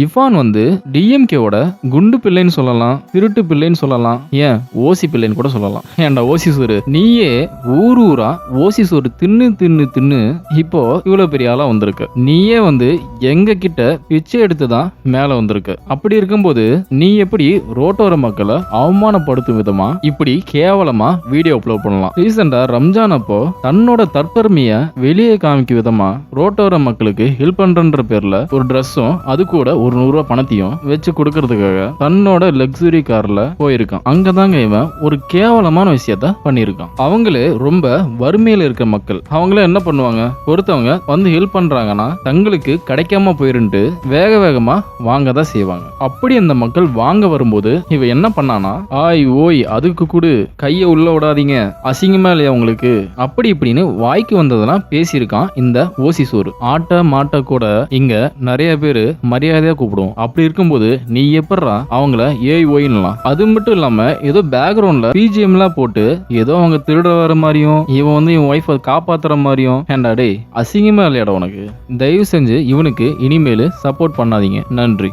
Ivan வந்து டிஎம்கேவோட குண்டு பிள்ளைன்னு சொல்லலாம், திருட்டு பிள்ளைன்னு சொல்லலாம், ஏன் ஓசி பிள்ளைன்னு கூட சொல்லலாம். ஏன்டா ஓசி சோறு, நீயே ஊர் ஊரா ஓசி சோறு தின்னு தின்னு தின்னு இப்போ இவ்வளவு பெரிய ஆளா வந்திருக்க. நீயே வந்து எங்க கிட்ட பிச்சை எடுத்து தான் மேல வந்திருக்க. அப்படி இருக்கும்போது நீ எப்படி ரோட்டோர மக்களை அவமானப்படுத்தும் விதமா இப்படி கேவலமா வீடியோ அப்லோட் பண்ணலாம்? ரீசெண்டா ரம்ஜான் அப்போ தன்னோட தற்பெருமைய வெளியே காமிக்கும் விதமா ரோட்டோர மக்களுக்கு ஹெல்ப் பண்றன்ற பேர்ல ஒரு ட்ரெஸ்ஸும் அது கூட ஒரு 100 ரூபாய் பணத்தையும் வச்சு கொடுக்கறதுக்காக தன்னோட லக்ஸுரி கார்ல போயிருக்கான். அங்கதாங்க இவன் ஒரு கேவலமான விஷயத்த பண்ணியிருக்கான். அவங்களே ரொம்ப வறுமையில இருக்க மக்கள், அவங்கள என்ன பண்ணுவாங்க, ஒருத்தவங்க வந்து ஹெல்ப் பண்றாங்கன்னா தங்களுக்கு கிடைக்காம போயிருந்துட்டு வேக வேகமா வாங்க தான் செய்வாங்க. அப்படி அந்த மக்கள் வாங்க வரும்போது இவன் என்ன பண்ணானா, ஆய் ஓய் அதுக்கு கூட கைய உள்ள விடாதீங்க, அசிங்கமா இல்லையா உங்களுக்கு, அப்படி இப்படின்னு வாய்க்கு வந்ததெல்லாம் பேசியிருக்கான் இந்த ஓசி சோறு. ஆட்ட மாட்ட கூட இங்க நிறைய பேரு மரியாதையா கூப்பிடுவோம். அப்படி இருக்கும்போது நீ எப்படா அவங்கள ஏய் ஓயின்லாம்? அது மட்டும் இல்லாம ஏதோ பேக்ரவுண்ட்ல பிஜிஎம்லாம் போட்டு ஏதோ அவங்க திருட வர மாதிரியும் இவன் வந்து இவன் ஒய்ஃபை காப்பாத்துற மாதிரியும், ஏண்டா டேய் அசிங்கமா இல்லையாடா உனக்கு? தயவு செஞ்சு இவனுக்கு இனிமேல் சப்போர்ட் பண்ணாதீங்க. நன்றி.